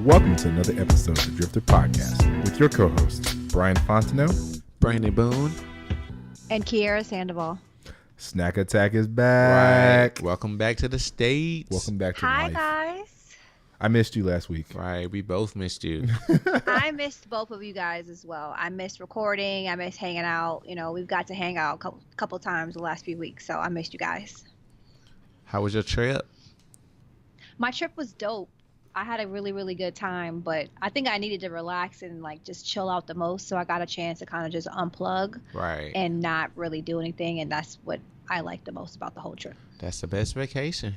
Welcome to another episode of the Driftr podcast with your co-hosts, Brian Fontenot, Brandon Boone, and Kiera Sandoval. Snack Attack is back. Right. Welcome back to the States. Welcome back to Hi, life. guys. I missed you last week. Right, we both missed you. I missed both of you guys as well. I missed recording. I missed hanging out. You know, we've got to hang out a couple times the last few weeks, so I missed you guys. How was your trip? My trip was dope. I had a really, really good time, but I think I needed to relax and like just chill out the most, so I got a chance to kind of just unplug and not really do anything, and that's what I liked the most about the whole trip. That's the best vacation.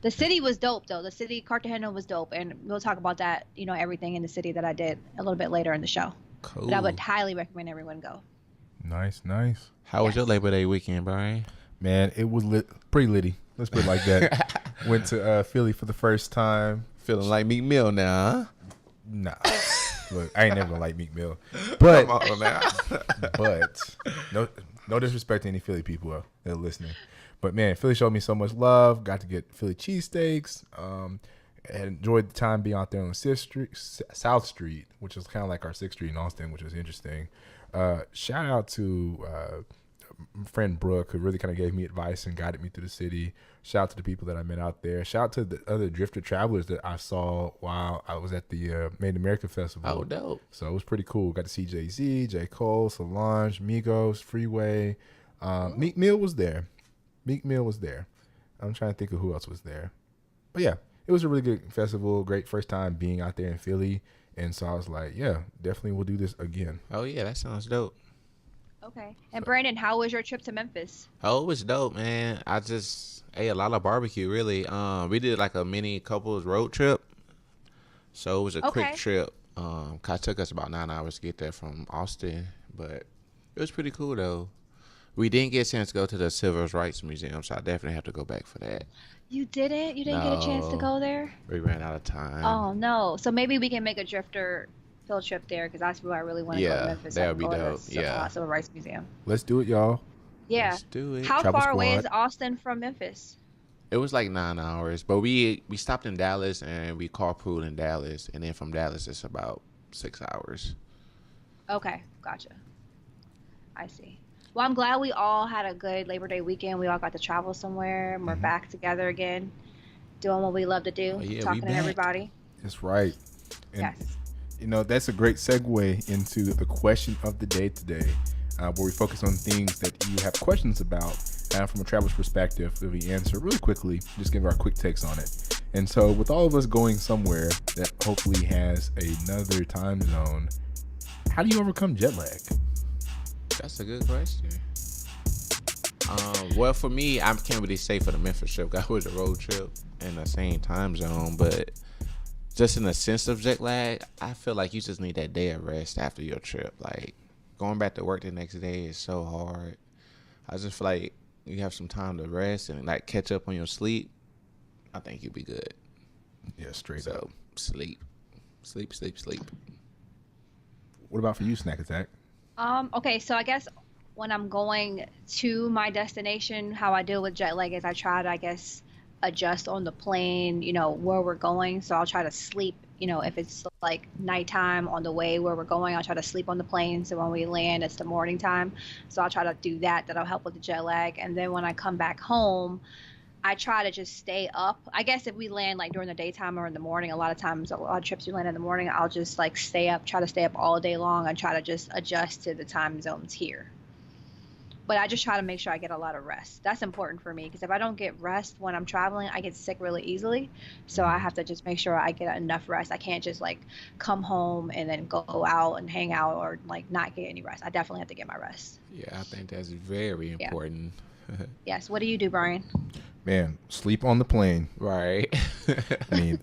The city was dope, though. The city, Cartagena, was dope, and we'll talk about that, you know, everything in the city that I did a little bit later in the show. Cool. But I would highly recommend everyone go. Nice. How was your Labor Day weekend, Brian? Man, it was pretty litty. Let's put it like that. Went to Philly for the first time. Feeling like Meek Mill now, huh? Nah. Look, I ain't never gonna like Meek Mill. But, Come on now. but no disrespect to any Philly people that are listening. But, man, Philly showed me so much love. Got to get Philly cheesesteaks. And enjoyed the time being out there on South Street, which is kind of like our 6th Street in Austin, which was interesting. Shout out to my friend Brooke, who really kind of gave me advice and guided me through the city. Shout out to the people that I met out there. Shout out to the other Driftr travelers that I saw while I was at the Made in America Festival. Oh, dope. So it was pretty cool. Got to see Jay-Z, J. Cole, Solange, Migos, Freeway. Meek Mill was there. I'm trying to think of who else was there. But yeah, it was a really good festival. Great first time being out there in Philly. And so I was like, yeah, definitely we'll do this again. Oh, yeah, that sounds dope. Okay. And Brandon, how was your trip to Memphis? Oh, it was dope, man. I just ate a lot of barbecue, really. We did like a mini couples road trip. So it was a quick trip. It took us about 9 hours to get there from Austin. But it was pretty cool, though. We didn't get a chance to go to the Civil Rights Museum, so I definitely have to go back for that. You didn't? You didn't get a chance to go there? We ran out of time. Oh, no. So maybe we can make a Driftr field trip there, because that's where I really want to go to Memphis. That would be dope. Civil Rights Museum. Let's do it, y'all. Yeah. Let's do it. How Travel far away squad. is Austin from Memphis? It was like 9 hours, but we stopped in Dallas and we carpooled in Dallas, and then from Dallas it's about 6 hours. Okay, gotcha. I see. Well, I'm glad we all had a good Labor Day weekend. We all got to travel somewhere, and we're back together again, doing what we love to do, talking to everybody. That's right. And, yes. You know, that's a great segue into the question of the day today, where we focus on things that you have questions about. From a traveler's perspective, that we answer really quickly, just give our quick takes on it. And so with all of us going somewhere that hopefully has another time zone, how do you overcome jet lag? That's a good question. Well, for me, I can't really say for the Memphis trip. That was a road trip in the same time zone, but just in the sense of jet lag, I feel like you just need that day of rest after your trip. Like, going back to work the next day is so hard. I just feel like you have some time to rest and like catch up on your sleep. I think you'll be good. Yeah, straight up. Sleep. What about for you, Snack Attack? Okay, so I guess when I'm going to my destination, how I deal with jet lag is I try to, I guess, adjust on the plane, you know, where we're going. So I'll try to sleep, you know, if it's like nighttime on the way where we're going, I'll try to sleep on the plane. So when we land, it's the morning time. So I'll try to do that. That'll help with the jet lag. And then when I come back home, I try to just stay up. I guess if we land like during the daytime or in the morning, a lot of trips we land in the morning, I'll just like try to stay up all day long and try to just adjust to the time zones here. But I just try to make sure I get a lot of rest. That's important for me, because if I don't get rest when I'm traveling, I get sick really easily. So I have to just make sure I get enough rest. I can't just like come home and then go out and hang out or like not get any rest. I definitely have to get my rest. Yeah, I think that's very important. Yeah. Yes. What do you do, Brian? Man, sleep on the plane. Right. I mean,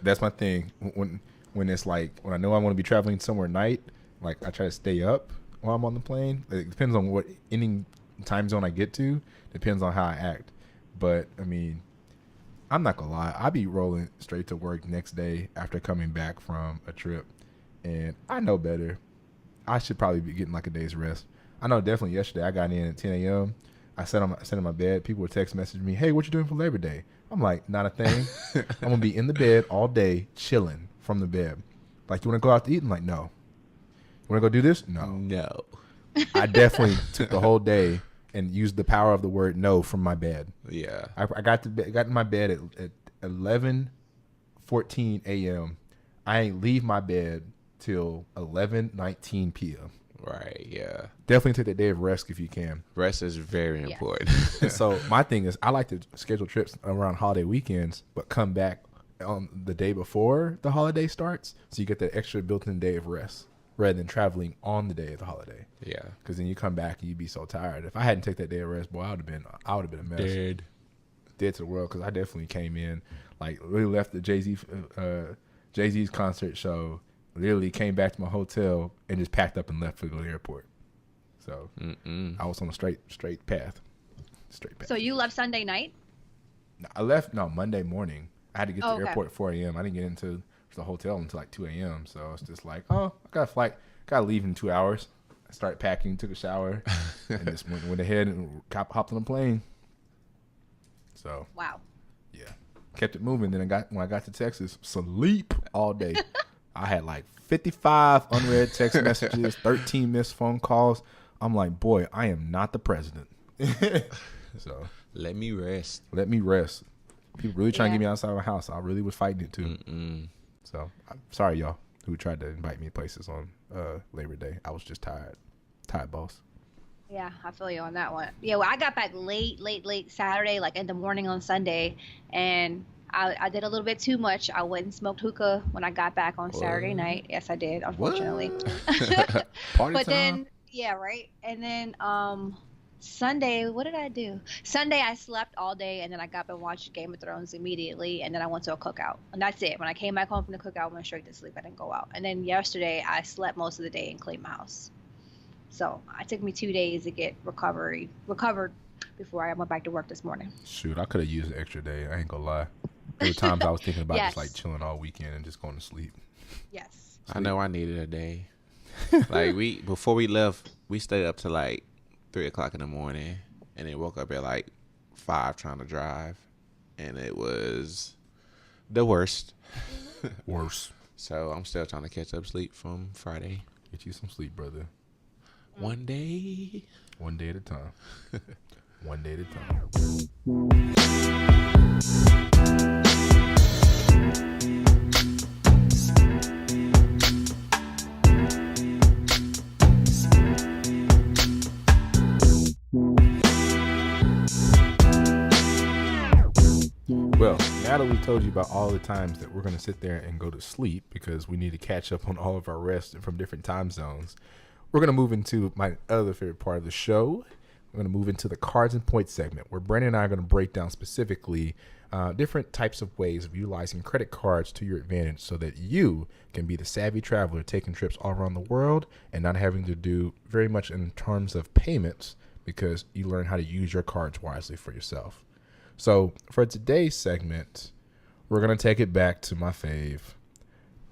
that's my thing. When it's like, when I know I want to be traveling somewhere at night, like I try to stay up while I'm on the plane. It depends on what any time zone I get to. Depends on how I act. But, I mean, I'm not going to lie. I be rolling straight to work next day after coming back from a trip. And I know better. I should probably be getting like a day's rest. I know definitely yesterday I got in at 10 a.m. I sat in my bed. People would text message me, hey, what you doing for Labor Day? I'm like, not a thing. I'm going to be in the bed all day chilling from the bed. Like, you want to go out to eat? I'm like, no. You want to go do this? No. I definitely took the whole day and used the power of the word no from my bed. Yeah. I got in my bed at 11:14 a.m. I ain't leave my bed till 11:19 p.m. Right, yeah. Definitely take that day of rest if you can. Rest is very important. And so my thing is, I like to schedule trips around holiday weekends, but come back on the day before the holiday starts, so you get that extra built-in day of rest rather than traveling on the day of the holiday. Yeah. Because then you come back and you'd be so tired. If I hadn't taken that day of rest, boy, I would have been a mess. Dead to the world. Because I definitely came in, like, really left the Jay-Z's concert show, literally came back to my hotel and just packed up and left to go to the airport. So I was on a straight path. So you left Sunday night? I left Monday morning. I had to get to the Okay. airport at 4 a.m. I didn't get into the hotel until like 2 a.m. So it's just like, I got a flight, got to leave in 2 hours. I started packing, took a shower, and just went ahead and hopped on a plane. So Wow. yeah, kept it moving. Then when I got to Texas, sleep all day. I had like 55 unread text messages, 13 missed phone calls. I'm like, boy, I am not the president. So Let me rest. People really trying to Yeah. get me outside of my house. I really was fighting it too. So I'm sorry, y'all, who tried to invite me places on Labor Day. I was just tired, boss. Yeah, I feel you on that one. Yeah, well, I got back late Saturday, like in the morning on Sunday, and I did a little bit too much. I went and smoked hookah when I got back on Saturday night. Yes, I did, unfortunately. Party But time. then, yeah, right. And then Sunday, what did I do? Sunday, I slept all day, and then I got up and watched Game of Thrones immediately, and then I went to a cookout. And that's it. When I came back home from the cookout, I went straight to sleep. I didn't go out. And then yesterday, I slept most of the day and cleaned my house. So it took me 2 days to get recovered before I went back to work this morning. Shoot, I could have used an extra day. I ain't gonna lie. There were times I was thinking about Yes. just like chilling all weekend and just going to sleep. Yes. I know I needed a day. Like before we left, we stayed up to like 3 o'clock in the morning, and then woke up at like 5 trying to drive, and it was the worst. Worse. So I'm still trying to catch up sleep from Friday. Get you some sleep, brother. One day. One day at a time. One day at a time. Well, now that we've told you about all the times that we're going to sit there and go to sleep because we need to catch up on all of our rest from different time zones, we're going to move into my other favorite part of the show. We're going to move into the cards and points segment, where Brandon and I are going to break down specifically different types of ways of utilizing credit cards to your advantage so that you can be the savvy traveler taking trips all around the world and not having to do very much in terms of payments because you learn how to use your cards wisely for yourself. So for today's segment, we're going to take it back to my fave,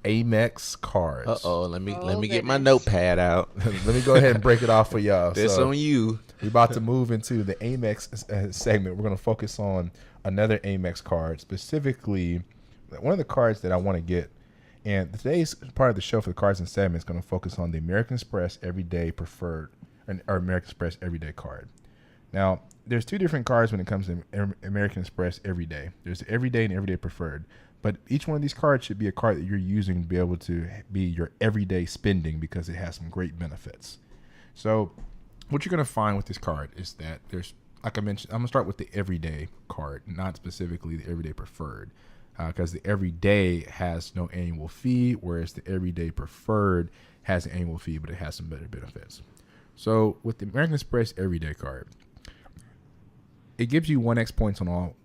Amex cards. Let me Oh, get my goodness. notepad out. Let me go ahead and break it off for y'all. This So, on you. we're about to move into the Amex segment. We're going to focus on another Amex card, specifically one of the cards that I want to get. And today's part of the show for the cards and segment is going to focus on the American Express Everyday Preferred or American Express Everyday card. Now, there's two different cards when it comes to American Express Everyday. There's the Everyday and Everyday Preferred. But each one of these cards should be a card that you're using to be able to be your everyday spending because it has some great benefits. So what you're going to find with this card is that there's, like I mentioned, I'm going to start with the Everyday card, not specifically the Everyday Preferred, because the Everyday has no annual fee, whereas the Everyday Preferred has an annual fee, but it has some better benefits. So with the American Express Everyday card, it gives you 1x points on all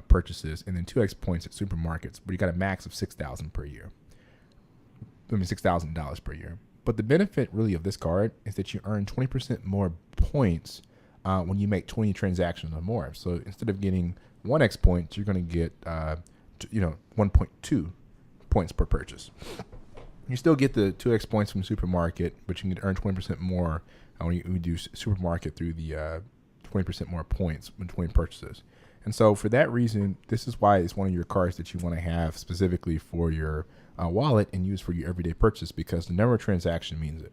purchases and then 2x points at supermarkets, but you got a max of $6,000 per year. $6,000 per year. But the benefit really of this card is that you earn 20% more points when you make 20 transactions or more. So instead of getting 1x points, you're going to get 1.2 points per purchase. You still get the 2x points from the supermarket, but you can earn 20% more when you do supermarket through the 20% more points between purchases. And so for that reason, this is why it's one of your cards that you want to have specifically for your wallet and use for your everyday purchase, because the number of transaction means it.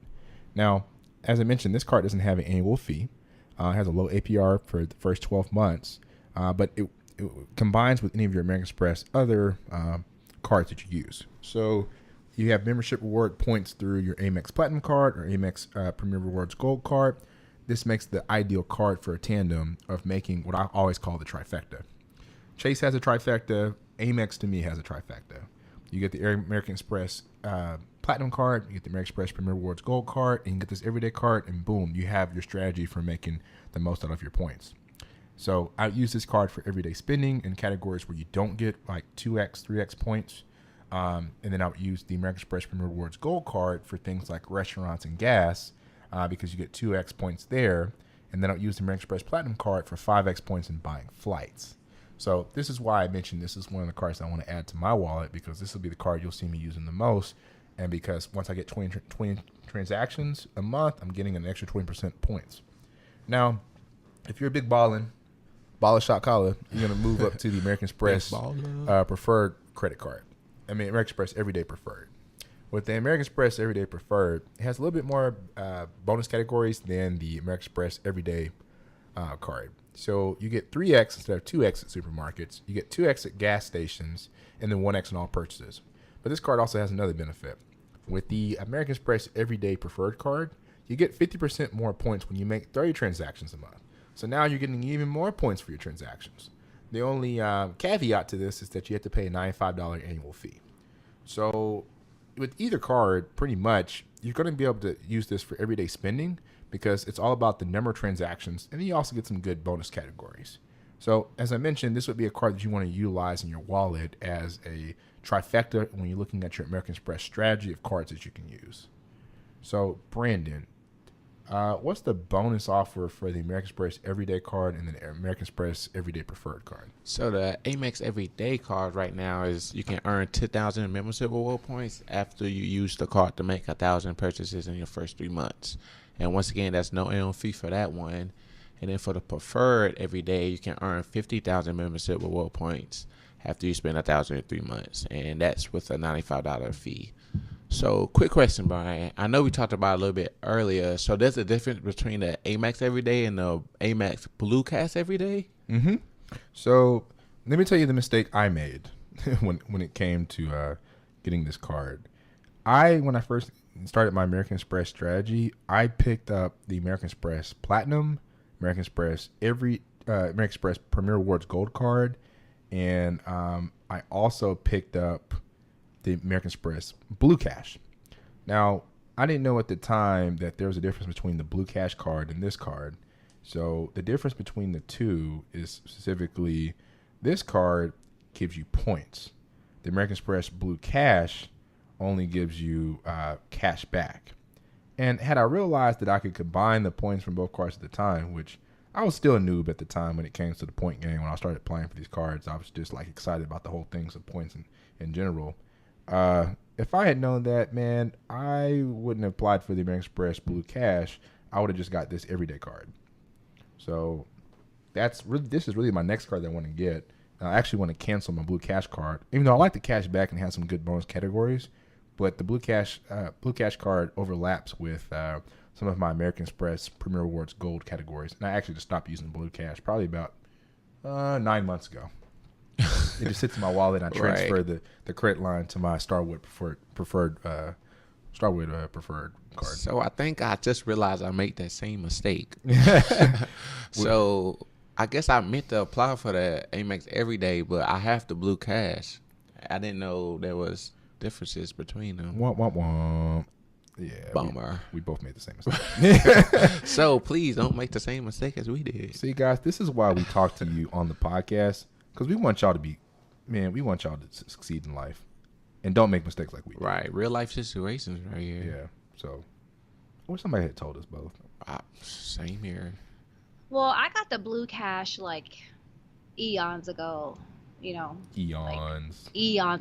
Now, as I mentioned, this card doesn't have an annual fee. It has a low APR for the first 12 months, but it combines with any of your American Express other cards that you use. So you have membership reward points through your Amex Platinum card or Amex Premier Rewards Gold card. This makes the ideal card for a tandem of making what I always call the trifecta. Chase has a trifecta. Amex to me has a trifecta. You get the American Express Platinum card, you get the American Express Premier Rewards Gold card, and you get this everyday card, and boom, you have your strategy for making the most out of your points. So I use this card for everyday spending in categories where you don't get like 2x, 3x points. And then I would use the American Express Premier Rewards Gold card for things like restaurants and gas, because you get 2x points there. And then I'll use the American Express Platinum card for 5x points in buying flights. So this is why I mentioned this is one of the cards I want to add to my wallet, because this will be the card you'll see me using the most. And because once I get 20 transactions a month, I'm getting an extra 20% points. Now, if you're a big baller shot caller, you're going to move up to the American Express Preferred credit card. I mean, American Express Everyday Preferred. With the American Express Everyday Preferred, it has a little bit more bonus categories than the American Express Everyday card. So you get 3x instead of 2x at supermarkets. You get 2x at gas stations, and then 1x in all purchases. But this card also has another benefit. With the American Express Everyday Preferred card, you get 50% more points when you make 30 transactions a month. So now you're getting even more points for your transactions. The only caveat to this is that you have to pay a $95 annual fee. So with either card, pretty much, you're going to be able to use this for everyday spending because it's all about the number of transactions, and then you also get some good bonus categories. So as I mentioned, this would be a card that you want to utilize in your wallet as a trifecta when you're looking at your American Express strategy of cards that you can use. So Brandon, what's the bonus offer for the American Express Everyday card and the American Express Everyday Preferred card? So the Amex Everyday card right now is you can earn 10,000 membership reward points after you use the card to make 1,000 purchases in your first 3 months. And once again, that's no annual fee for that one. And then for the Preferred Everyday, you can earn 50,000 membership reward points after you spend 1,000 in 3 months. And that's with a $95 fee. So, quick question, Brian. I know we talked about it a little bit earlier. So, there's a difference between the Amex Everyday and the Amex Blue Cast Everyday? Mm-hmm. So, let me tell you the mistake I made when it came to getting this card. When I first started my American Express strategy, I picked up the American Express Platinum, American Express American Express Premier Rewards Gold card, and I also picked up the American Express Blue Cash. Now, I didn't know at the time that there was a difference between the Blue Cash card and this card. So the difference between the two is specifically this card gives you points. The American Express Blue Cash only gives you cash back. And had I realized that I could combine the points from both cards at the time, which I was still a noob at the time when it came to the point game, when I started playing for these cards, I was just like excited about the whole things of points in general. If I had known that, man, I wouldn't have applied for the American Express Blue Cash. I would have just got this everyday card. So this is really my next card that I want to get. I actually want to cancel my Blue Cash card, even though I like the cash back and has some good bonus categories. But the Blue Cash card overlaps with some of my American Express Premier Rewards Gold categories, and I actually just stopped using Blue Cash probably about 9 months ago. It just sits in my wallet, and I transfer the credit line to my Starwood preferred card. So I think I just realized I made that same mistake. So I guess I meant to apply for the Amex Everyday, but I have the Blue Cash. I didn't know there was differences between them. Womp, womp, womp. Yeah, bummer. We both made the same mistake. So please don't make the same mistake as we did. See, guys, this is why we talk to you on the podcast, because we want y'all to succeed in life and don't make mistakes like we did. Right. Real life situations right here. Yeah. So I wish somebody had told us both. Same here. Well, I got the Blue Cash like eons ago. Eons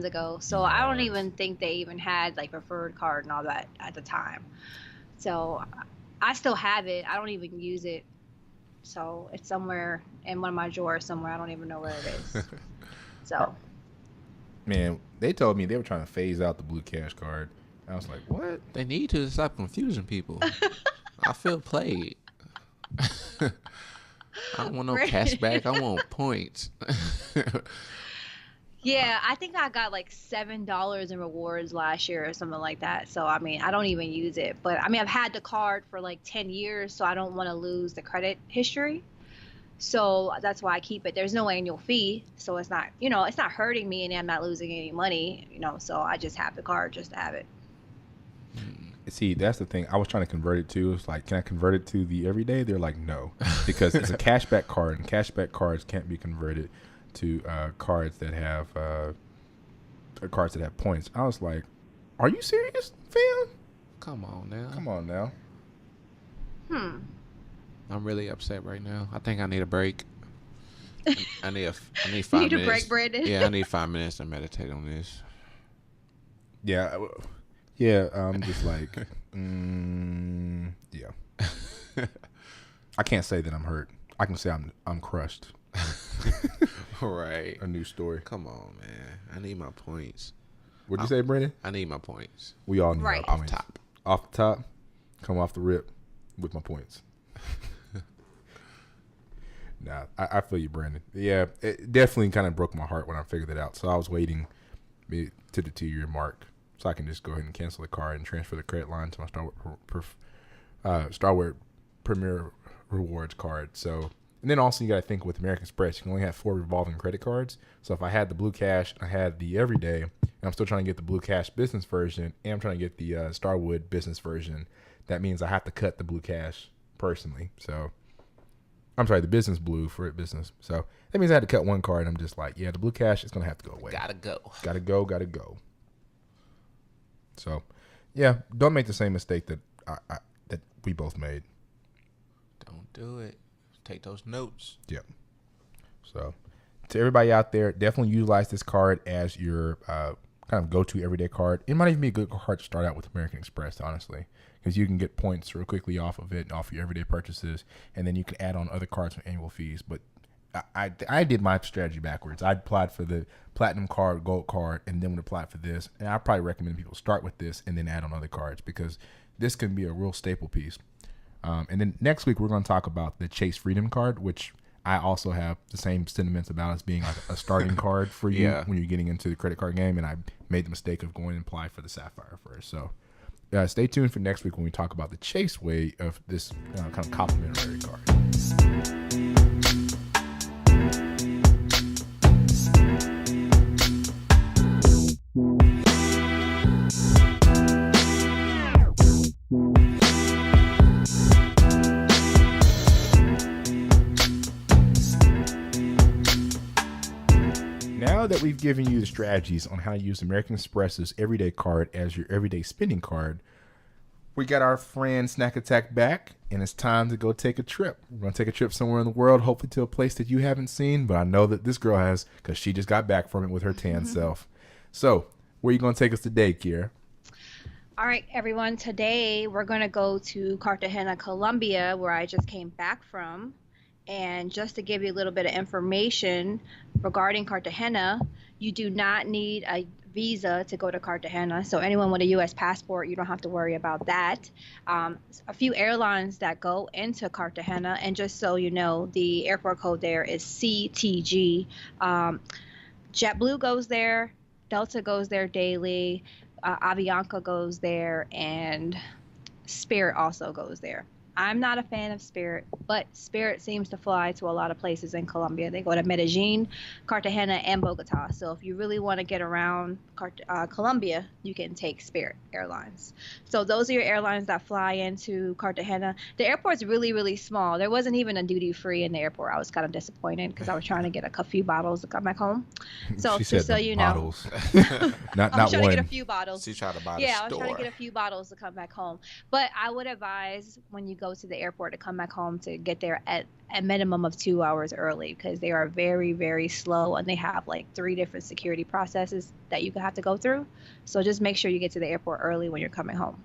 ago. So I don't even think they even had like preferred card and all that at the time. So I still have it. I don't even use it So it's somewhere in one of my drawers somewhere. I don't even know where it is. So. Man, they told me they were trying to phase out the Blue Cash card. I was like, what? They need to stop confusing people. I feel played. I don't want no cash back. I want points. Yeah, I think I got like $7 in rewards last year or something like that. So, I mean, I don't even use it. But, I mean, I've had the card for like 10 years, so I don't want to lose the credit history. So that's why I keep it. There's no annual fee, so it's not, it's not hurting me, and I'm not losing any money, so I just have the card just to have it. See, that's the thing. I was trying to convert it to. It's like, can I convert it to the EverDay? They're like, no, because it's a cashback card, and cashback cards can't be converted to cards that have points. I was like, are you serious, fam? Come on now. I'm really upset right now. I think I need a break. I need 5 minutes. You need a break, Brandon? Yeah, I need 5 minutes to meditate on this. Yeah. I'm just like, yeah. I can't say that I'm hurt. I can say I'm crushed. Right. A new story. Come on, man. I need my points. What'd you say, Brandon? I need my points. We all need right. our points. Off the top, come off the rip with my points. Nah, I feel you, Brandon. Yeah, it definitely kind of broke my heart when I figured it out. So I was waiting to the 2-year mark so I can just go ahead and cancel the card and transfer the credit line to my Starwood Premier Rewards card. So, and then also you got to think with American Express, you can only have 4 revolving credit cards. So if I had the Blue Cash, I had the EverDay, and I'm still trying to get the Blue Cash business version, and I'm trying to get the Starwood business version, that means I have to cut the Blue Cash personally. So, I'm sorry, the business blue for business. So that means I had to cut one card. And I'm just like, yeah, the Blue Cash is going to have to go away. Gotta go. Gotta go. So, yeah, don't make the same mistake that that we both made. Don't do it. Take those notes. Yep. So, to everybody out there, definitely utilize this card as your kind of go-to everyday card. It might even be a good card to start out with American Express, honestly, because you can get points real quickly off of it, off your everyday purchases, and then you can add on other cards with annual fees. But I did my strategy backwards. I applied for the platinum card, gold card, and then would apply for this. And I probably recommend people start with this and then add on other cards, because this can be a real staple piece. And then next week we're going to talk about the Chase Freedom card, which I also have the same sentiments about as being like a starting card for you when you're getting into the credit card game. And I made the mistake of going and apply for the Sapphire first. So stay tuned for next week when we talk about the Chase way of this kind of complimentary card. Now that we've given you the strategies on how to use American Express's everyday card as your everyday spending card, we got our friend Snack Attack back, and it's time to go take a trip. We're going to take a trip somewhere in the world, hopefully to a place that you haven't seen, but I know that this girl has, because she just got back from it with her tan self. So, where are you going to take us today, Kiera? All right, everyone. Today, we're going to go to Cartagena, Colombia, where I just came back from. And just to give you a little bit of information regarding Cartagena, you do not need a visa to go to Cartagena. So anyone with a U.S. passport, you don't have to worry about that. A few airlines that go into Cartagena, and just so you know, the airport code there is CTG. JetBlue goes there, Delta goes there daily, Avianca goes there, and Spirit also goes there. I'm not a fan of Spirit, but Spirit seems to fly to a lot of places in Colombia. They go to Medellin, Cartagena, and Bogota. So if you really want to get around Colombia, you can take Spirit Airlines. So those are your airlines that fly into Cartagena. The airport's really, really small. There wasn't even a duty-free in the airport. I was kind of disappointed because I was trying to get a few bottles to come back home. So she just said so you bottles. know. not I'm trying one. to get a few bottles. She tried to buy Yeah, the I was store. trying to get a few bottles to come back home. But I would advise when you go to the airport to come back home to get there at a minimum of 2 hours early, because they are very, very slow, and they have like 3 different security processes that you have to go through. So just make sure you get to the airport early when you're coming home.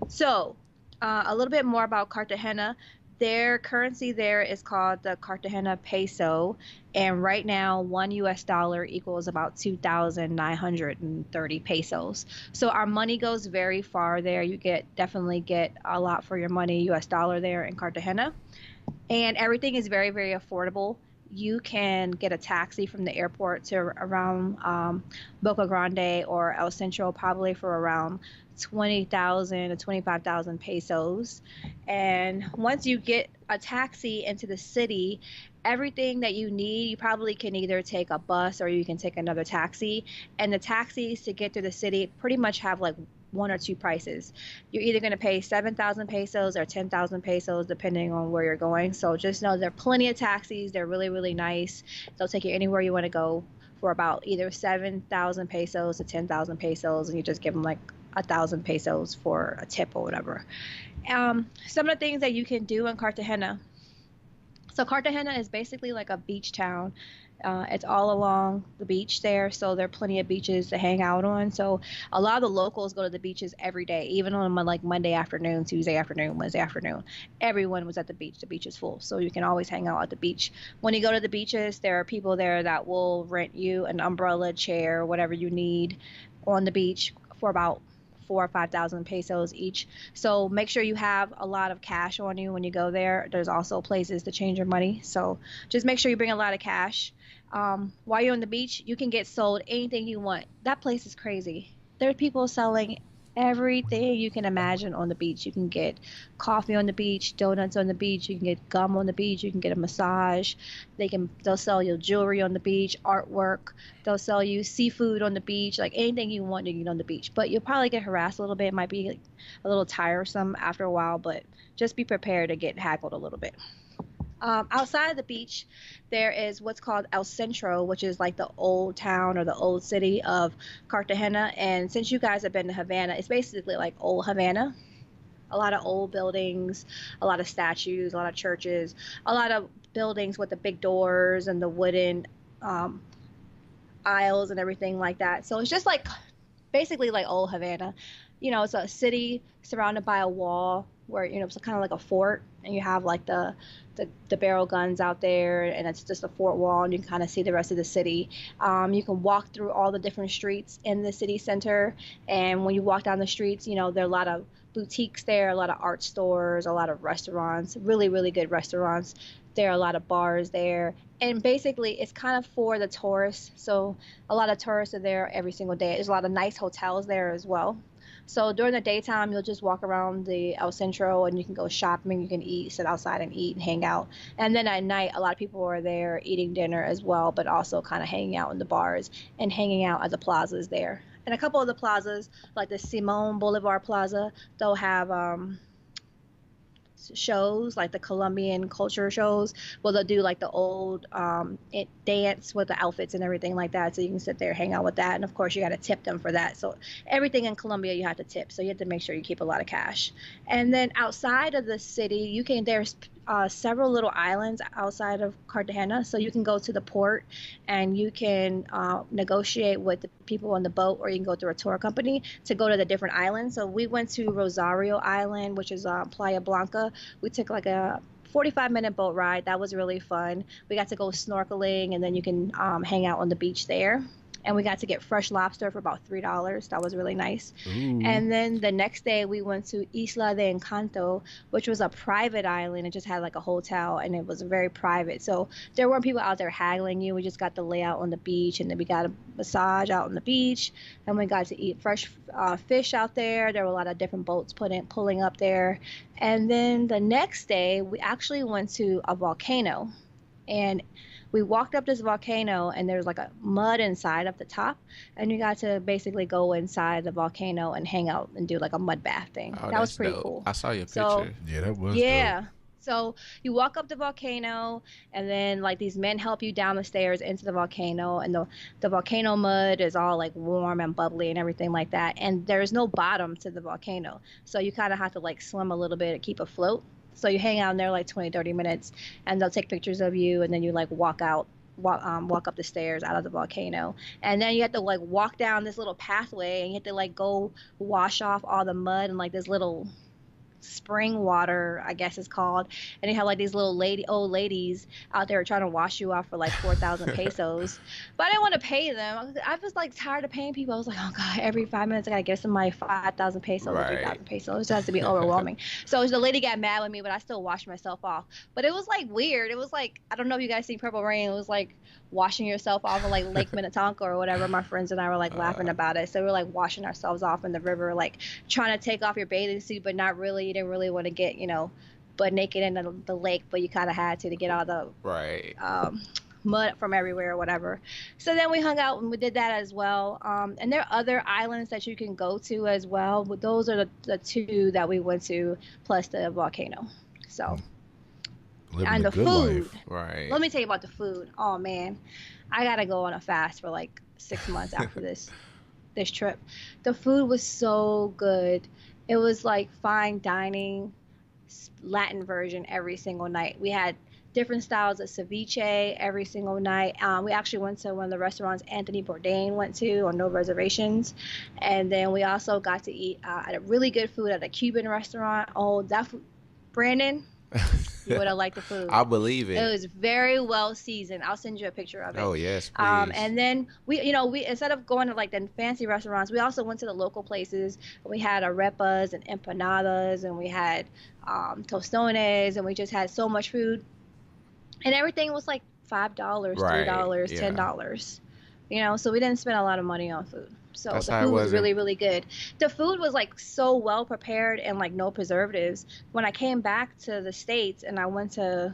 So a little bit more about Cartagena. Their currency there is called the Cartagena peso, and right now $1 equals about 2,930 pesos. So our money goes very far there. You definitely get a lot for your money, US dollar there in Cartagena, and everything is very, very affordable. You can get a taxi from the airport to around Boca Grande or El Centro probably for around 20,000 to 25,000 pesos. And once you get a taxi into the city, everything that you need, you probably can either take a bus or you can take another taxi. And the taxis to get to the city pretty much have like one or two prices. You're either going to pay 7,000 pesos or 10,000 pesos depending on where you're going. So just know there are plenty of taxis. They're really, really nice. They'll take you anywhere you want to go for about either 7,000 pesos to 10,000 pesos, and you just give them like 1,000 pesos for a tip or whatever. Some of the things that you can do in Cartagena. So Cartagena is basically like a beach town. It's all along the beach there, so there are plenty of beaches to hang out on. So a lot of the locals go to the beaches every day, even on like Monday afternoon, Tuesday afternoon, Wednesday afternoon. Everyone was at the beach. The beach is full, so you can always hang out at the beach. When you go to the beaches, there are people there that will rent you an umbrella, chair, whatever you need on the beach for about 4,000 or 5,000 pesos each. So make sure you have a lot of cash on you when you go there. There's also places to change your money, so just make sure you bring a lot of cash. While you're on the beach, you can get sold anything you want. That place is crazy. There are people selling everything you can imagine on the beach. You can get coffee on the beach, donuts on the beach, you can get gum on the beach, you can get a massage. They'll sell you jewelry on the beach, artwork. They'll sell you seafood on the beach, like anything you want to get on the beach. But you'll probably get harassed a little bit. It might be like a little tiresome after a while, but just be prepared to get haggled a little bit. Outside of the beach, there is what's called El Centro, which is like the old town or the old city of Cartagena. And since you guys have been to Havana, it's basically like old Havana. A lot of old buildings, a lot of statues, a lot of churches, a lot of buildings with the big doors and the wooden aisles and everything like that. So it's just like basically like old Havana. It's a city surrounded by a wall where, it's kind of like a fort, and you have like the barrel guns out there, and it's just a fort wall, and you can kind of see the rest of the city. You can walk through all the different streets in the city center, and when you walk down the streets, there are a lot of boutiques there, a lot of art stores, a lot of restaurants, really, really good restaurants. There are a lot of bars there, and basically it's kind of for the tourists. So a lot of tourists are there every single day. There's a lot of nice hotels there as well. So during the daytime, you'll just walk around the El Centro, and you can go shopping, you can eat, sit outside and eat and hang out. And then at night, a lot of people are there eating dinner as well, but also kind of hanging out in the bars and hanging out at the plazas there. And a couple of the plazas, like the Simon Bolivar Plaza, they'll have shows like the Colombian culture shows. Well, they'll do like the old dance with the outfits and everything like that, so you can sit there, hang out with that, and of course you got to tip them for that. So everything in Colombia you have to tip, so you have to make sure you keep a lot of cash. And then outside of the city, there's several little islands outside of Cartagena, so you can go to the port and you can negotiate with the people on the boat, or you can go through a tour company to go to the different islands. So we went to Rosario Island, which is Playa Blanca. We took like a 45-minute boat ride. That was really fun. We got to go snorkeling, and then you can hang out on the beach there. And we got to get fresh lobster for about $3. That was really nice. Ooh. And then the next day we went to Isla de Encanto, which was a private island. It just had like a hotel, and it was very private. So there weren't people out there haggling you. We just got the layout on the beach, and then we got a massage out on the beach. And we got to eat fresh fish out there. There were a lot of different boats pulling up there. And then the next day we actually went to a volcano, and we walked up this volcano, and there's like a mud inside up the top, and you got to basically go inside the volcano and hang out and do like a mud bath thing. That was pretty cool. I saw your picture. Yeah, that was dope. So you walk up the volcano, and then like these men help you down the stairs into the volcano, and the volcano mud is all like warm and bubbly and everything like that. And there's no bottom to the volcano, so you kind of have to like swim a little bit to keep afloat. So you hang out in there like 20-30 minutes, and they'll take pictures of you, and then you like walk up the stairs out of the volcano, and then you have to like walk down this little pathway, and you have to like go wash off all the mud and like this little spring water, I guess it's called, and they have like these little old ladies out there trying to wash you off for like 4,000 pesos. But I didn't want to pay them. I was like tired of paying people. I was like, oh god, every 5 minutes I gotta give somebody 5,000 pesos or Right. 3,000 pesos. It just has to be overwhelming. So the lady got mad with me, but I still washed myself off. But it was like weird. It was like, I don't know if you guys seen Purple Rain. It was like washing yourself off in like Lake Minnetonka or whatever. My friends and I were like laughing about it. So we were like washing ourselves off in the river, like trying to take off your bathing suit, but not really. You didn't really want to get, butt naked in the lake, but you kind of had to get all the Right. mud from everywhere or whatever. So then we hung out and we did that as well. And there are other islands that you can go to as well, but those are the two that we went to, plus the volcano. So. Living And the the good food. life. Right. Let me tell you about the food. Oh man, I gotta go on a fast for like 6 months after this trip. The food was so good. It was like fine dining, Latin version every single night. We had different styles of ceviche every single night. We actually went to one of the restaurants Anthony Bourdain went to on no reservations, and then we also got to eat at a really good food at a Cuban restaurant. Oh, that food, Brandon. You would have liked the food. I believe it. It was very well seasoned. I'll send you a picture of it. Oh yes, please. And then we instead of going to like the fancy restaurants, we also went to the local places. We had arepas and empanadas, and we had tostones, and we just had so much food, and everything was like $5, Right, $3, yeah. $10. So we didn't spend a lot of money on food. So That's the how it food was was really, really good. The food was like so well prepared and like no preservatives. When I came back to the States and I went to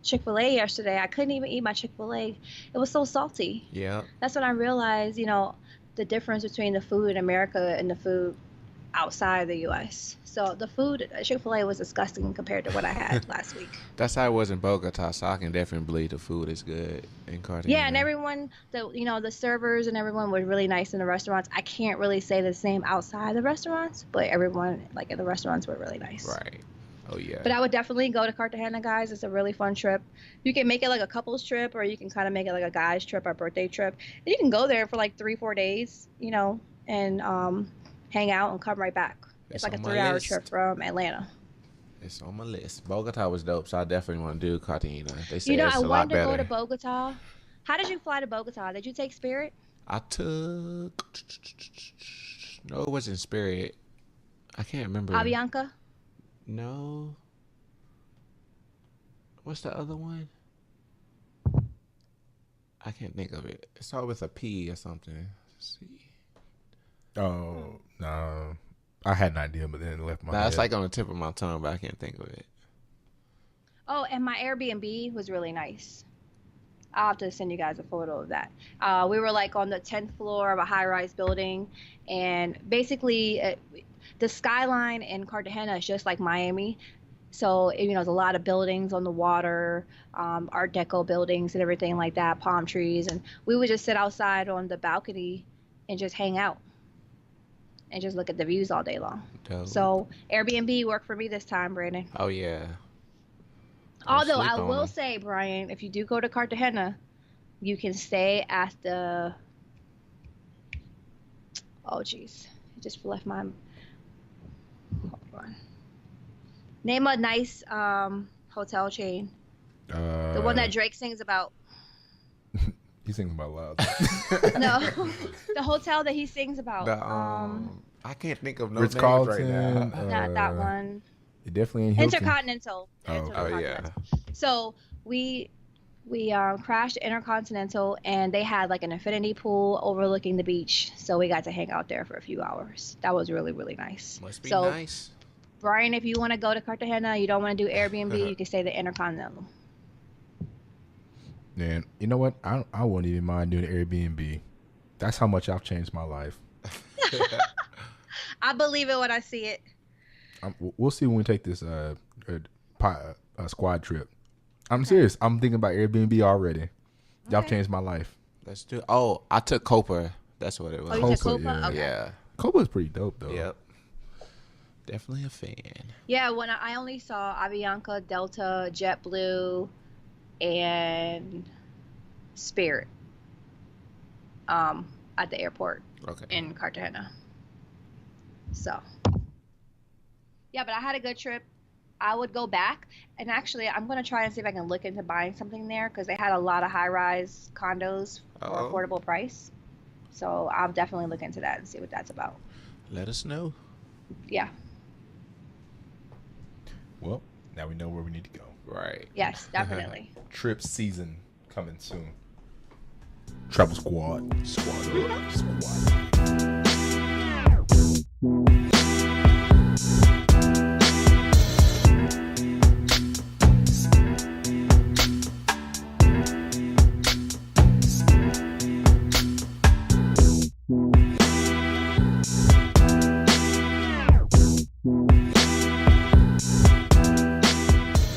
Chick-fil-A yesterday, I couldn't even eat my Chick-fil-A. It was so salty. Yeah. That's when I realized, the difference between the food in America and the food outside the U.S. So the food at Chick-fil-A was disgusting compared to what I had last week. That's how it was in Bogota, so I can definitely believe the food is good in Cartagena. Yeah, and everyone, the servers and everyone was really nice in the restaurants. I can't really say the same outside the restaurants, but everyone, like in the restaurants, were really nice. Right. Oh yeah. But I would definitely go to Cartagena, guys. It's a really fun trip. You can make it like a couples trip, or you can kind of make it like a guys trip or birthday trip. And you can go there for like 3-4 days, and hang out and come right back. It's like a 3-hour trip from Atlanta. It's on my list. Bogota was dope, so I definitely want to do Cartagena. They say it's I a lot wanted to better. go to Bogota. How did you fly to Bogota? Did you take Spirit? I took. No, it wasn't Spirit. I can't remember. Avianca? No. What's the other one? I can't think of it. It started with a P or something. Let's see. Oh no, I had an idea, but then it left my head. It's like on the tip of my tongue, but I can't think of it. Oh, and my Airbnb was really nice. I'll have to send you guys a photo of that. We were like on the 10th floor of a high-rise building, and basically the skyline in Cartagena is just like Miami. So, there's a lot of buildings on the water, Art Deco buildings and everything like that, palm trees. And we would just sit outside on the balcony and just hang out and just look at the views all day long. Dope. So Airbnb worked for me this time, Brandon. Oh, yeah. Although sleep I on will them. say, Brian, if you do go to Cartagena, you can stay at the... Oh, jeez. I just left my... Hold on. Name a nice hotel chain. The one that Drake sings about. You sing about loud. No, the hotel that he sings about. I can't think of no Ritz names Carlton. right now. Not that one. Definitely in Hilton. Intercontinental. Oh, Intercontinental. yeah. So we crashed Intercontinental, and they had like an infinity pool overlooking the beach. So we got to hang out there for a few hours. That was really, really nice. Must be So, nice. Brian, if you want to go to Cartagena, you don't want to do Airbnb, you can stay the Intercontinental. Man, you know what? I wouldn't even mind doing Airbnb. That's how much I've changed my life. I believe it when I see it. We'll see when we take this squad trip. I'm serious. I'm thinking about Airbnb already. Y'all Okay. changed my life. Let's do. Oh, I took Copa. That's what it was. Oh, you took Copa, Copa? yeah. Okay. Yeah. Copa's pretty dope though. Yep. Definitely a fan. Yeah, when I only saw Avianca, Delta, JetBlue, and Spirit at the airport Okay. in Cartagena. So, Yeah, but I had a good trip. I would go back, and actually, I'm gonna try and see if I can look into buying something there because they had a lot of high-rise condos for Oh, affordable price. So I'll definitely look into that and see what that's about. let us know. Yeah. Well, now we know where we need to go. Right. Yes, definitely. Trip season coming soon. Travel Squad. Squad.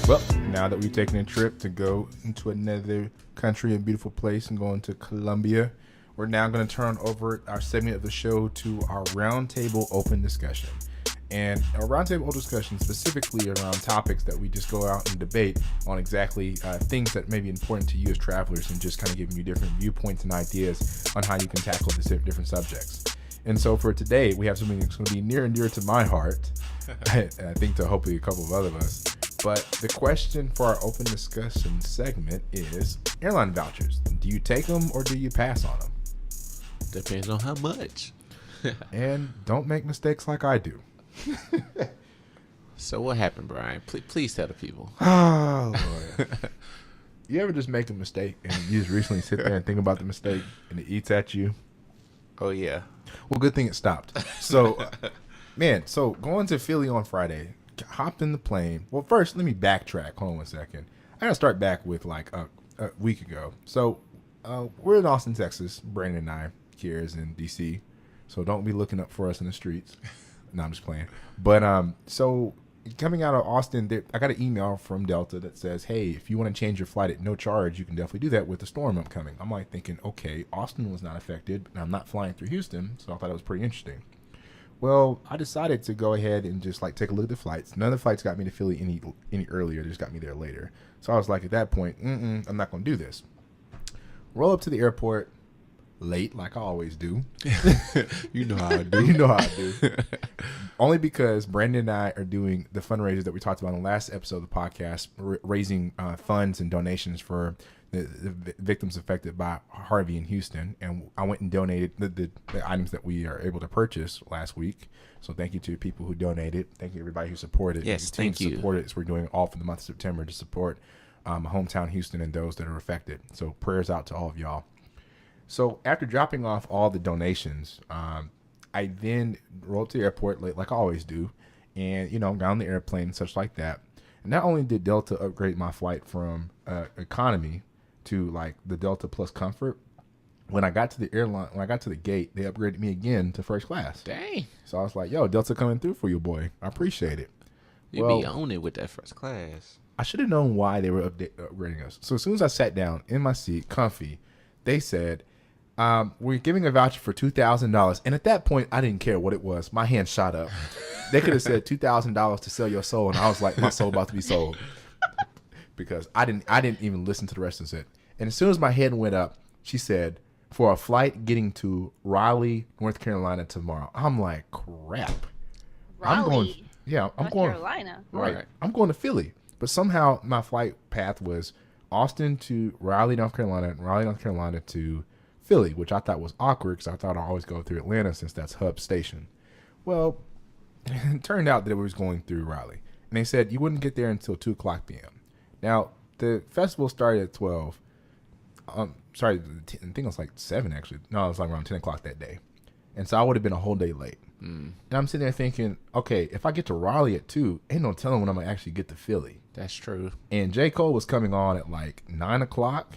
Well, now that we've taken a trip to go into another country, a beautiful place, and going to Colombia, we're now going to turn over our segment of the show to our roundtable open discussion. And a roundtable open discussion specifically around topics that we just go out and debate on exactly things that may be important to you as travelers, and just kind of giving you different viewpoints and ideas on how you can tackle the different subjects. And so for today, we have something that's going to be near and dear to my heart, and I think to hopefully a couple of other of us. But the question for our open discussion segment is airline vouchers. Do you take them or do you pass on them? Depends on how much. And don't make mistakes like I do. So what happened, Brian? Please tell the people. Oh, Lord. You ever just make a mistake and you just recently sit there and think about the mistake and it eats at you? Oh, yeah. Well, good thing it stopped. So, man, so going to Philly on Friday, hopped in the plane. Well, first, let me backtrack. Hold on 1 second. I got to start back with like a week ago. So, we're in Austin, Texas. Brandon and I, Kiera's in D.C. So don't be looking up for us in the streets. No, I'm just playing. But so coming out of Austin, I got an email from Delta that says, hey, if you want to change your flight at no charge, you can definitely do that with the storm upcoming. I'm like thinking, okay, Austin was not affected, and I'm not flying through Houston, so I thought it was pretty interesting. Well, I decided to go ahead and just like take a look at the flights. None of the flights got me to Philly any earlier. They just got me there later. So I was like, at that point, I'm not going to do this. Roll up to the airport late, like I always do. You know how I do. You know how I do. Only because Brandon and I are doing the fundraisers that we talked about in the last episode of the podcast, raising funds and donations for the victims affected by Harvey in Houston. And I went and donated the items that we are able to purchase last week. So thank you to people who donated. Thank you to everybody who supported. Yes, thank you. Supported. So we're doing all for the month of September to support my hometown Houston and those that are affected. So prayers out to all of y'all. So after dropping off all the donations, I then rolled to the airport late, like I always do, and got on the airplane and such like that. And not only did Delta upgrade my flight from economy to like the Delta Plus Comfort, when I got to the airline, when I got to the gate, they upgraded me again to first class. Dang. So I was like, "Yo, Delta coming through for you, boy. I appreciate it." You be on it with that first class. I should have known why they were upgrading us. So as soon as I sat down in my seat, comfy, they said, we're giving a voucher for $2,000. And at that point, I didn't care what it was. My hand shot up. They could have said $2,000 to sell your soul. And I was like, my soul about to be sold. Because I didn't even listen to the rest of it. And as soon as my head went up, she said, for a flight getting to Raleigh, North Carolina tomorrow. I'm like, crap. Raleigh. I'm North going. Carolina. Right. I'm going to Philly. But somehow my flight path was Austin to Raleigh, North Carolina, and Raleigh, North Carolina to Philly, which I thought was awkward because I thought I always go through Atlanta since that's hub station. Well, it turned out that it was going through Raleigh. And they said you wouldn't get there until 2 o'clock p.m. Now, the festival started at 12. I think it was like 7 actually. No, it was like around 10 o'clock that day. And so I would have been a whole day late. And I'm sitting there thinking, okay, if I get to Raleigh at 2, ain't no telling when I'm going to actually get to Philly. That's true. And J. Cole was coming on at like 9 o'clock.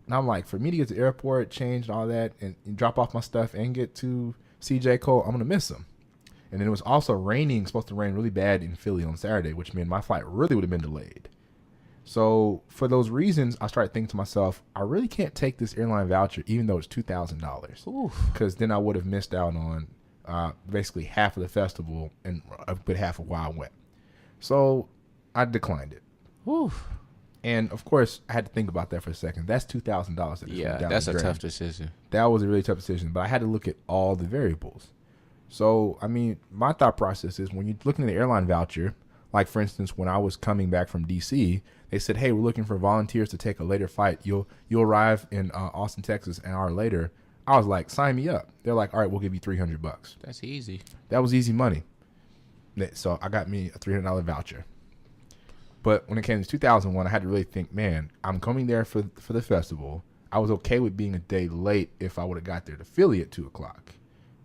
And I'm like, for me to get to the airport, change all that, and drop off my stuff and get to see J. Cole, I'm going to miss him. And then it was also raining, supposed to rain really bad in Philly on Saturday, which meant my flight really would have been delayed. So for those reasons, I started thinking to myself, I really can't take this airline voucher, even though it's $2,000. Because then I would have missed out on basically half of the festival and a good half of why I went. So I declined it. Oof. And of course, I had to think about that for a second. That's $2,000. Yeah, that's a tough decision. That was a really tough decision. But I had to look at all the variables. So, I mean, my thought process is when you're looking at the airline voucher, like for instance, when I was coming back from DC, they said, "Hey, we're looking for volunteers to take a later flight. You'll arrive in Austin, Texas, an hour later." I was like, "Sign me up." They're like, "All right, we'll give you $300." That's easy. That was easy money. So I got me a $300 voucher. But when it came to 2001, I had to really think, man, I'm coming there for the festival. I was okay with being a day late if I would have got there to Philly at 2:00.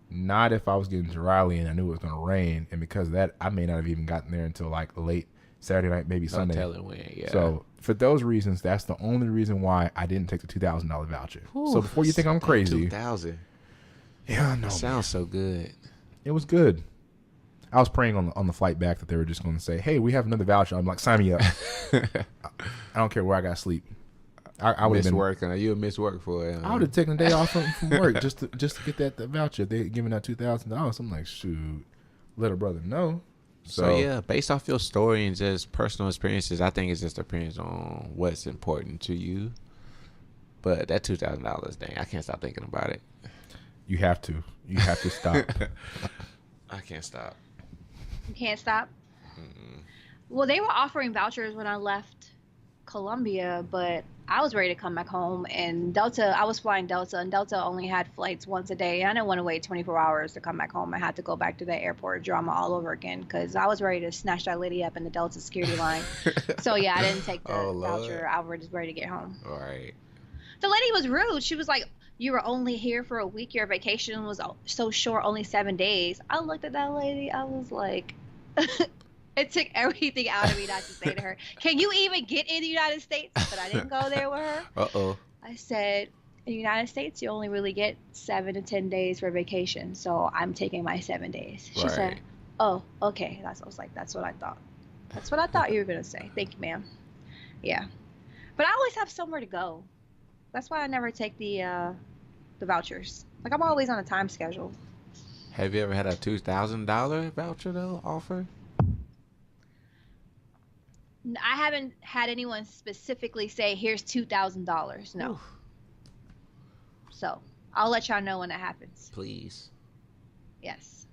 Not if I was getting to Raleigh and I knew it was going to rain. And because of that, I may not have even gotten there until like late Saturday night, maybe Sunday. Don't tell it when, yeah. So for those reasons, that's the only reason why I didn't take the $2,000 voucher. Ooh, so before you think I'm crazy. 2,000. Yeah, I know. Sounds so good. It was good. I was praying on the flight back that they were just going to say, "Hey, we have another voucher." I'm like, "Sign me up." I don't care where I got to sleep. I would have miss been work, and you would miss work for it. I would have taken a day off from work just to get that voucher. They giving out $2,000. I'm like, shoot, let a brother know. So yeah, based off your story and just personal experiences, I think it just depends on what's important to you. But that $2,000, dang, I can't stop thinking about it. You have to stop. I can't stop. You can't stop. Mm-mm. Well, they were offering vouchers when I left Colombia, but I was ready to come back home. And Delta, I was flying Delta, and Delta only had flights once a day. I didn't want to wait 24 hours to come back home. I had to go back to the airport drama all over again because I was ready to snatch that lady up in the Delta security line. So yeah, I didn't take the voucher. I was just ready to get home. All right. The lady was rude. She was like, "You were only here for a week. Your vacation was so short, only 7 days." I looked at that lady. I was like, it took everything out of me not to say to her, "Can you even get in the United States?" But I didn't go there with her. Uh-oh. I said, "In the United States, you only really get 7 to 10 days for vacation. So I'm taking my 7 days." She said, "Oh, okay." I was like, "That's what I thought. That's what I thought you were going to say. Thank you, ma'am." Yeah. But I always have somewhere to go. That's why I never take the vouchers. Like, I'm always on a time schedule. Have you ever had a $2,000 voucher though offer? I haven't had anyone specifically say, "Here's $2,000. No. Oof. So I'll let y'all know when that happens. Please. Yes.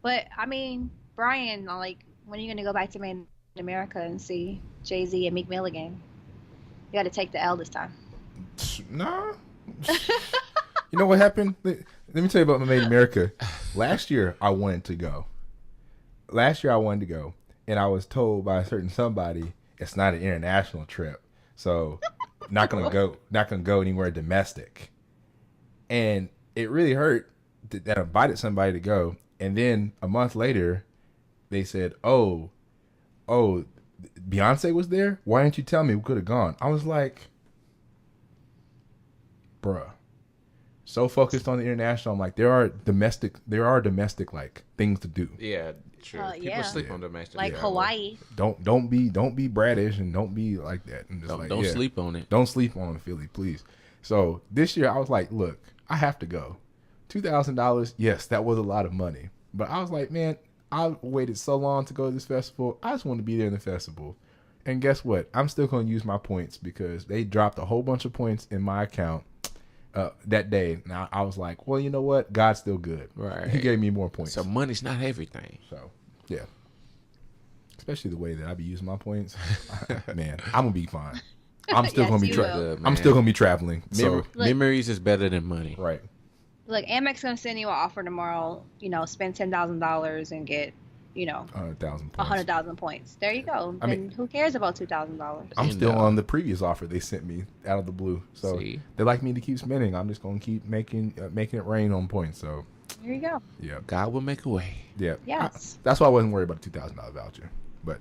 But I mean, Brian, like, when are you gonna go back to Made in America and see Jay-Z and Meek Mill again? You got to take the L this time. Nah. You know what happened? Let me tell you about my Made in America. Last year, I wanted to go. And I was told by a certain somebody, it's not an international trip. So not gonna go anywhere domestic. And it really hurt that I invited somebody to go. And then a month later, they said, oh, Beyonce was there? Why didn't you tell me? We could have gone. I was like, bruh. So focused on the international. I'm like, there are domestic like things to do. Yeah, true. People sleep on domestic. Like Hawaii. Don't be bratish and don't be like that. And just don't sleep on it. Don't sleep on Philly, please. So this year I was like, look, I have to go. $2,000, yes, that was a lot of money. But I was like, man, I waited so long to go to this festival. I just want to be there in the festival. And guess what? I'm still going to use my points because they dropped a whole bunch of points in my account that day. Now I was like, well, you know what? God's still good. Right. He gave me more points. So money's not everything. So, yeah. Especially the way that I be using my points. Man, I'm going to be fine. I'm still going to be traveling. I'm still going to be traveling. So memories is better than money. Right. Look, Amex gonna send you an offer tomorrow. Spend $10,000 and get, 100,000 points. There you go. Then who cares about $2,000? I'm still on the previous offer they sent me out of the blue. So they like me to keep spending. I'm just gonna keep making it rain on points. So there you go. Yeah. God will make a way. Yeah. Yes. That's why I wasn't worried about the $2,000 voucher. But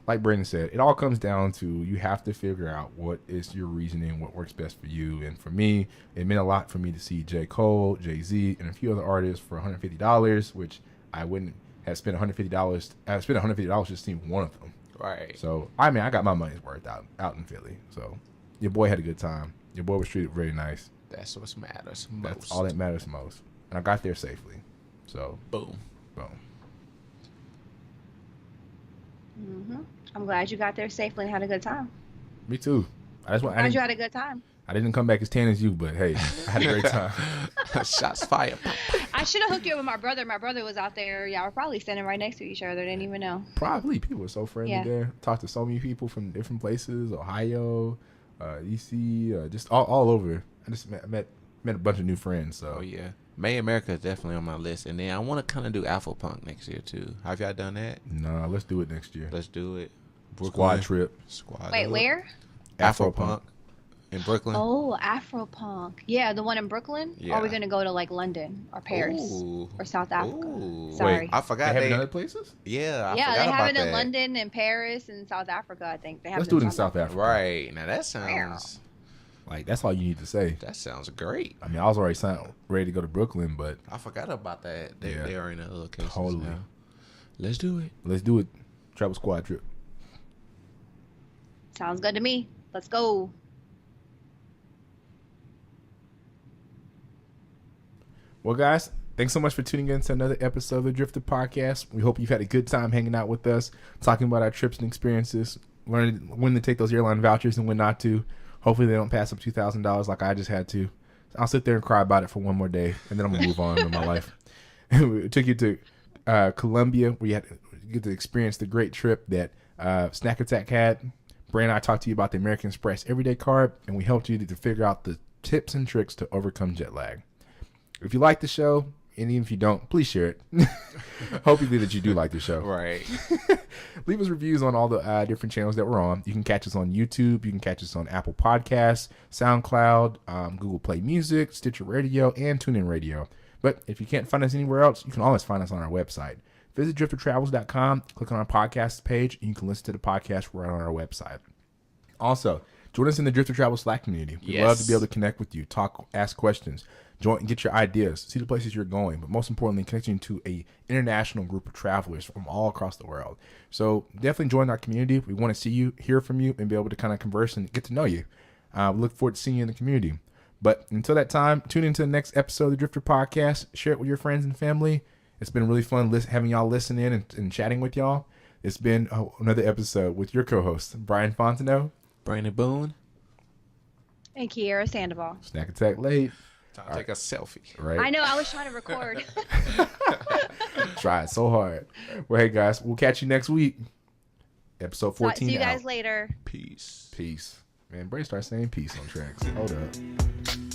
like Brandon said, it all comes down to you have to figure out what is your reasoning, what works best for you. And for me, it meant a lot for me to see J. Cole, Jay-Z, and a few other artists for $150, which I wouldn't have spent $150. I spent $150 just seeing one of them. Right. So, I mean, I got my money's worth out in Philly. So, your boy had a good time. Your boy was treated very nice. That's what matters most. That's all that matters most. And I got there safely. So, boom. Mm-hmm. I'm glad you got there safely and had a good time. Me too. I'm glad you had a good time. I didn't come back as tan as you, but hey, I had a great time. Shots fired. I should have hooked you up with my brother. My brother was out there. Y'all were probably standing right next to each other. Didn't even know. Probably. People are so friendly Yeah. there. Talked to so many people from different places, Ohio, DC, just all over. I just met a bunch of new friends. So Oh yeah, May America is definitely on my list, and then I want to kind of do Alpha Punk next year too. Have y'all done that? nah, let's do it next year. Let's do it. Squad trip. Squad. Wait, up. where? Afro Punk in Brooklyn. Oh, Afropunk. Yeah, the one in Brooklyn? Or are we Yeah. going to go to like London or Paris Ooh. or South Africa? Ooh. Sorry. I They forgot have it in they. other places? Yeah, I Yeah, forgot they have about it in that. London and Paris and South Africa, I think. They have Let's do it in South Africa. Right now, that sounds Like, that's all you need to say. great. I mean, I was already ready to go to Brooklyn, but I forgot about that. They Yeah. they are in other locations Totally. now. Let's do it. let's do it. Travel squad trip. Sounds good to me. Let's go. Well, guys, thanks so much for tuning in to another episode of the Driftr podcast. We hope you've had a good time hanging out with us, talking about our trips and experiences, learning when to take those airline vouchers and when not to. Hopefully they don't pass up $2,000 like I just had to. I'll sit there and cry about it for one more day, and then I'm going to move on with my life. We took you to Colombia, where you get to experience the great trip that Snack Attack had. Bray and I talked to you about the American Express Everyday card, and we helped you to figure out the tips and tricks to overcome jet lag. If you like the show, and even if you don't, please share it. Hopefully that you do like the show. Right. Leave us reviews on all the different channels that we're on. You can catch us on YouTube. You can catch us on Apple Podcasts, SoundCloud, Google Play Music, Stitcher Radio, and TuneIn Radio. But if you can't find us anywhere else, you can always find us on our website. Visit driftertravels.com, click on our podcast page, and you can listen to the podcast right on our website. Also, join us in the Driftr Travel Slack community. We'd love to be able to connect with you, talk, ask questions, join and get your ideas, see the places you're going, but most importantly, connecting to a international group of travelers from all across the world. So definitely join our community. We want to see you, hear from you, and be able to kind of converse and get to know you. We look forward to seeing you in the community. But until that time, tune into the next episode of the Driftr Podcast. Share it with your friends and family. It's been really fun having y'all listen in and chatting with y'all. It's been another episode with your co-hosts, Brian Fontenot, Brandon Boone. And Kiera Sandoval. Snack Attack Late. Time to take a selfie. Right? I know, I was trying to record. Tried so hard. Well, hey, guys, we'll catch you next week. Episode 14 See you guys out. later. Peace. Peace. Man, Bray starts saying peace on tracks. Hold up.